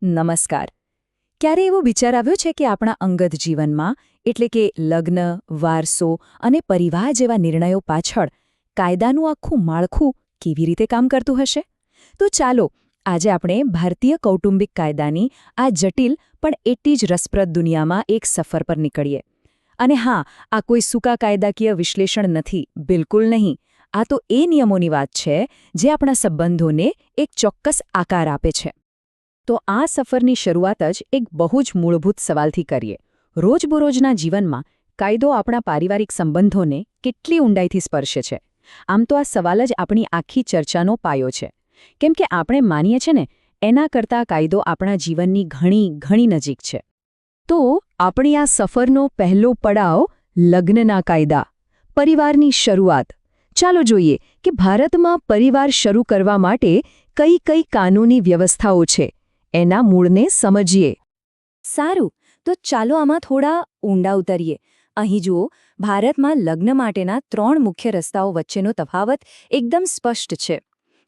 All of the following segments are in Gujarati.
નમસ્કાર. ક્યારે એવો વિચાર આવ્યો છે કે આપણા અંગત જીવનમાં એટલે કે લગ્ન, વારસો અને પરિવાર જેવા નિર્ણયો પાછળ કાયદાનું આખું માળખું કેવી રીતે કામ કરતું હશે? તો ચાલો આજે આપણે ભારતીય કૌટુંબિક કાયદાની આ જટિલ પણ એટલી જ રસપ્રદ દુનિયામાં એક સફર પર નીકળીએ. અને હા, આ કોઈ સૂકા કાયદાકીય વિશ્લેષણ નથી, બિલકુલ નહીં. આ તો એ નિયમોની વાત છે જે આપણા સંબંધોને એક ચોક્કસ આકાર આપે છે. તો આ સફરની શરૂઆત જ એક બહુ જ મૂળભૂત સવાલથી કરીએ. રોજબરોજના જીવનમાં કાયદો આપણા પારિવારિક સંબંધોને કેટલી ઊંડાઈથી સ્પર્શે છે? આમ તો આ સવાલ જ આપણી આખી ચર્ચાનો પાયો છે. કેમ કે આપણે માનીએ છીએ ને, એના કરતાં કાયદો આપણા જીવનની ઘણી નજીક છે. તો આપણી આ સફરનો પહેલો પડાવ લગ્નના કાયદા, પરિવારની શરૂઆત. ચાલો જોઈએ કે ભારતમાં પરિવાર શરૂ કરવા માટે કઈ કઈ કાનૂની વ્યવસ્થાઓ છે. એના મૂળને સમજીએ. સારું, તો ચાલો આમાં થોડા ઊંડા ઉતરીએ. અહીં જુઓ, ભારતમાં લગ્ન માટેના 3 મુખ્ય રસ્તાઓ વચ્ચેનો તફાવત એકદમ સ્પષ્ટ છે.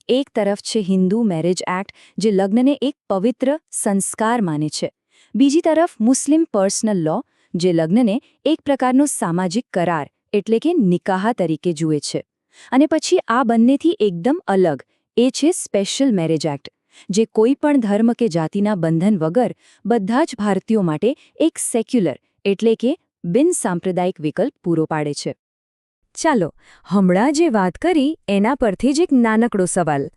એક તરફ છે હિન્દુ મેરેજ એક્ટ, જે લગ્નને એક પવિત્ર સંસ્કાર માને છે. બીજી તરફ મુસ્લિમ પર્સનલ લો, જે લગ્નને એક પ્રકારનો સામાજિક કરાર એટલે કે નિકાહ તરીકે જુએ છે. અને પછી આ બંનેથી એકદમ અલગ એ છે સ્પેશિયલ મેરેજ એક્ટ, જે કોઈ પણ ધર્મ કે જાતિના બંધન વગર બધા જ ભારતીયો માટે એક સેક્યુલર એટલે કે બિનસાંપ્રદાયિક વિકલ્પ પૂરો પાડે છે. ચાલો, હમણાં જે વાત કરી એના પરથી જ એક નાનકડો સવાલ.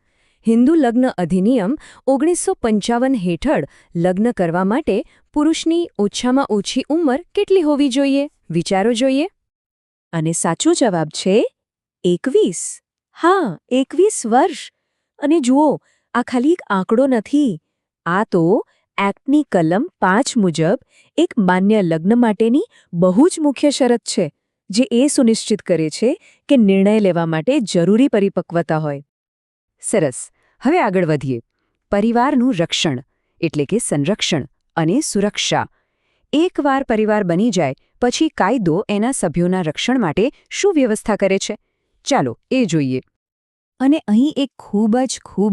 હિન્દુ લગ્ન અધિનિયમ 1955 હેઠળ લગ્ન કરવા માટે પુરુષની ઓછામાં ઓછી ઉંમર કેટલી હોવી જોઈએ? વિચારો જોઈએ. અને સાચો જવાબ છે 21. હા, 21 વર્ષ. અને જુઓ, આ ખાલી એક આંકડો નથી. આ તો એક્ટની કલમ 5 મુજબ એક માન્ય લગ્ન માટેની બહુ જ મુખ્ય શરત છે, જે એ સુનિશ્ચિત કરે છે કે નિર્ણય લેવા માટે જરૂરી પરિપક્વતા હોય. સરસ. હવે આગળ વધીએ. પરિવારનું રક્ષણ એટલે કે સંરક્ષણ અને સુરક્ષા. એકવાર પરિવાર બની જાય પછી કાયદો એના સભ્યોના રક્ષણ માટે શું વ્યવસ્થા કરે છે? ચાલો એ જોઈએ. અને અહીં એક ખૂબ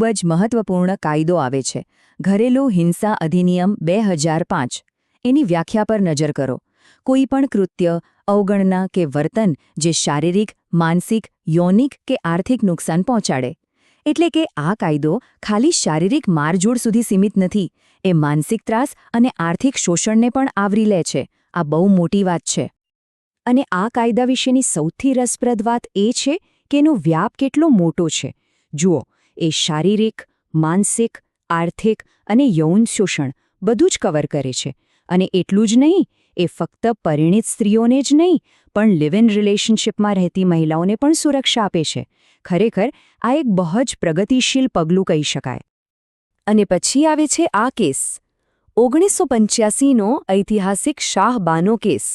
જ મહત્વપૂર્ણ કાયદો આવે છે, ઘરેલું હિંસા અધિનિયમ 2005. એની વ્યાખ્યા પર નજર કરો. કોઈ પણ કૃત્ય, અવગણના કે વર્તન જે શારીરિક, માનસિક, યૌનિક કે આર્થિક નુકસાન પહોંચાડે. એટલે કે આ કાયદો ખાલી શારીરિક મારઝૂડ સુધી સીમિત નથી, એ માનસિક ત્રાસ અને આર્થિક શોષણને પણ આવરી લે છે. આ બહુ મોટી વાત છે. અને આ કાયદા વિશેની સૌથી રસપ્રદ વાત એ છે કે એનો વ્યાપ કેટલો મોટો છે. જુઓ, એ શારીરિક, માનસિક, આર્થિક અને યૌન શોષણ બધું જ કવર કરે છે. અને એટલું જ નહીં, એ ફક્ત પરિણીત સ્ત્રીઓને જ નહીં, પણ લિવ ઇન રિલેશનશિપમાં રહેતી મહિલાઓને પણ સુરક્ષા આપે છે. ખરેખર આ એક બહુ જ પ્રગતિશીલ પગલું કહી શકાય. અને પછી આવે છે આ કેસ, 1985નો ઐતિહાસિક શાહબાનો કેસ.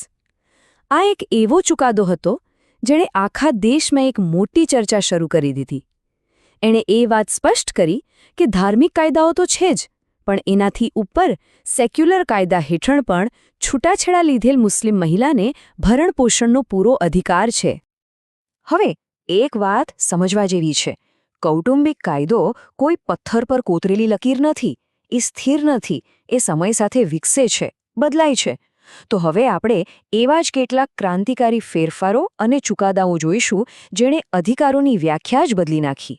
આ એક એવો ચુકાદો હતો જેણે આખા દેશમાં એક મોટી ચર્ચા શરૂ કરી દીધી. એણે એ વાત સ્પષ્ટ કરી કે ધાર્મિક કાયદાઓ તો છે જ, પણ એનાથી ઉપર સેક્યુલર કાયદા હેઠળ પણ છૂટાછેડા લીધેલ મુસ્લિમ મહિલાને ભરણપોષણનો પૂરો અધિકાર છે. હવે એક વાત સમજવા જેવી છે. કૌટુંબિક કાયદો કોઈ પથ્થર પર કોતરેલી લકીર નથી. એ સ્થિર નથી. એ સમય સાથે વિકસે છે, બદલાય છે. તો હવે આપણે એવા જ કેટલાક ક્રાંતિકારી ફેરફારો અને ચુકાદાઓ જોઈશું જેણે અધિકારોની વ્યાખ્યા જ બદલી નાખી.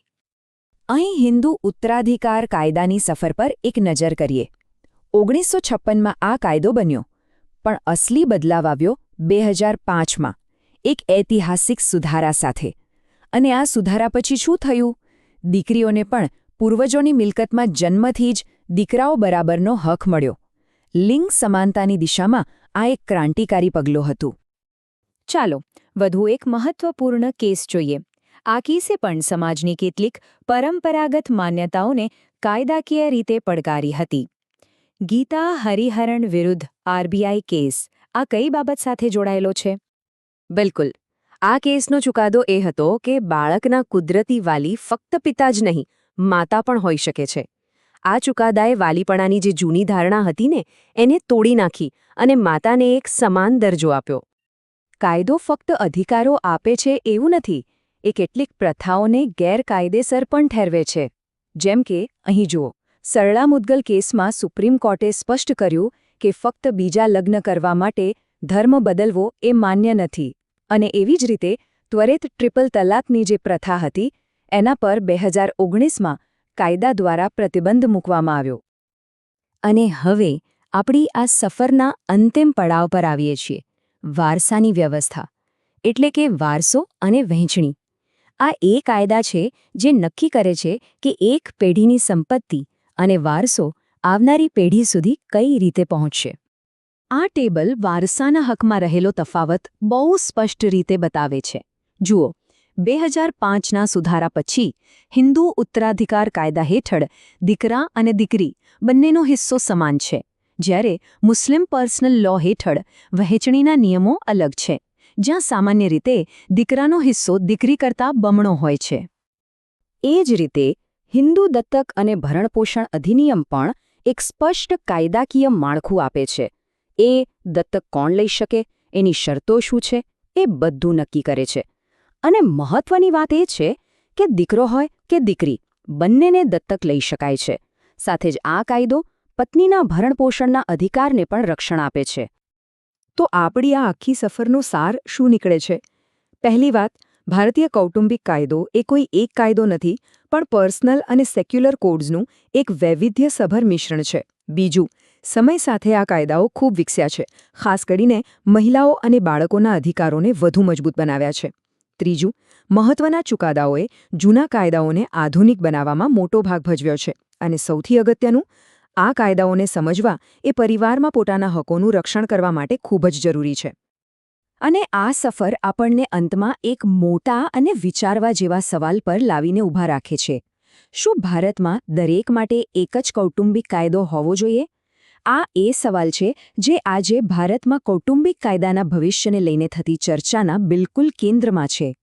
અહીં હિન્દુ ઉત્તરાધિકાર કાયદાની સફર પર એક નજર કરીએ. 1956માં આ કાયદો બન્યો, પણ અસલી બદલાવ આવ્યો 2005માં એક ઐતિહાસિક સુધારા સાથે. અને આ સુધારા પછી શું થયું? દીકરીઓને પણ પૂર્વજોની મિલકતમાં જન્મથી જ દીકરાઓ બરાબરનો હક મળ્યો. લિંગ સમાનતાની દિશામાં આ એક ક્રાંતિકારી પગલું હતું. ચાલો વધુ એક મહત્વપૂર્ણ કેસ જોઈએ. આ કેસે પણ સમાજની કેટલીક પરંપરાગત માન્યતાઓને કાયદાકીય રીતે પડકારી હતી. ગીતા હરિહરન વિરુદ્ધ આરબીઆઈ કેસ આ કઈ બાબત સાથે જોડાયેલો છે? બિલકુલ. આ કેસનો ચુકાદો એ હતો કે બાળકના કુદરતી વાલી ફક્ત પિતા જ નહીં, માતા પણ હોઈ શકે છે. આ ચુકાદાએ વાલીપણાની જે જૂની ધારણા હતી ને, એને તોડી નાખી અને માતાને એક સમાન દરજ્જો આપ્યો. કાયદો ફક્ત અધિકારો આપે છે એવું નથી, એ કેટલીક પ્રથાઓને ગેરકાયદેસર પણ ઠેરવે છે. જેમ કે અહીં જુઓ, સરળા મુદ્ગલ કેસમાં સુપ્રીમ કોર્ટે સ્પષ્ટ કર્યું કે ફક્ત બીજા લગ્ન કરવા માટે ધર્મ બદલવો એ માન્ય નથી અને એવી જ રીતે ત્વરિત ટ્રિપલ તલાકની જે પ્રથા હતી એના પર 2019માં કાયદા દ્વારા પ્રતિબંધ મૂકવામાં આવ્યો. અને હવે આપણી આ સફરના અંતિમ પડાવ પર આવીએ છીએ, વારસાની વ્યવસ્થા, એટલે કે વારસો અને વહેંચણી. આ એ કાયદા છે જે નક્કી કરે છે કે એક પેઢીની સંપત્તિ અને વારસો આવનારી પેઢી સુધી કઈ રીતે પહોંચશે. આ ટેબલ વારસાના હકમાં રહેલો તફાવત બહુ સ્પષ્ટ રીતે બતાવે છે. જુઓ, 2005ના સુધારા પછી હિન્દુ ઉત્તરાધિકાર કાયદા હેઠળ દીકરા અને દીકરી બંનેનો હિસ્સો સમાન છે, જ્યારે મુસ્લિમ પર્સનલ લો હેઠળ વહેંચણીના નિયમો અલગ છે, જ્યાં સામાન્ય રીતે દીકરાનો હિસ્સો દીકરી કરતાં બમણો હોય છે. એ જ રીતે હિન્દુ દત્તક અને ભરણપોષણ અધિનિયમ પણ એક સ્પષ્ટ કાયદાકીય માળખું આપે છે. એ દત્તક કોણ લઈ શકે, એની શરતો શું છે, એ બધું નક્કી કરે છે. અને મહત્વની વાત એ છે કે દીકરો હોય કે દીકરી બંનેને દત્તક લઈ શકાય છે. સાથે જ આ કાયદો પત્નીના ભરણપોષણના અધિકારને પણ રક્ષણ આપે છે. તો આપણી આ આખી સફરનો સાર શું નીકળે છે? પહેલી વાત, ભારતીય કૌટુંબિક કાયદો એ કોઈ એક કાયદો નથી, પણ પર્સનલ અને સેક્યુલર કોડ્સનું એક વૈવિધ્યસભર મિશ્રણ છે. બીજું, સમય સાથે આ કાયદાઓ ખૂબ વિકસ્યા છે, ખાસ કરીને મહિલાઓ અને બાળકોના અધિકારોને વધુ મજબૂત બનાવ્યા છે. ત્રીજું, મહત્વના ચુકાદાઓએ જૂના કાયદાઓને આધુનિક બનાવવામાં મોટો ભાગ ભજવ્યો છે. અને સૌથી અગત્યનું, આ કાયદાઓને સમજવા એ પરિવારમાં પોતાના હકોનું રક્ષણ કરવા માટે ખૂબ જ જરૂરી છે. અને આ સફર આપણને અંતમાં એક મોટા અને વિચારવા જેવા સવાલ પર લાવીને ઊભા રાખે છે. શું ભારતમાં દરેક માટે એક જ કૌટુંબિક કાયદો હોવો જોઈએ? આ એ સવાલ છે જે આજે ભારતમાં કૌટુંબિક કાયદાના ભવિષ્યને લઈને થતી ચર્ચાના બિલકુલ કેન્દ્રમાં છે.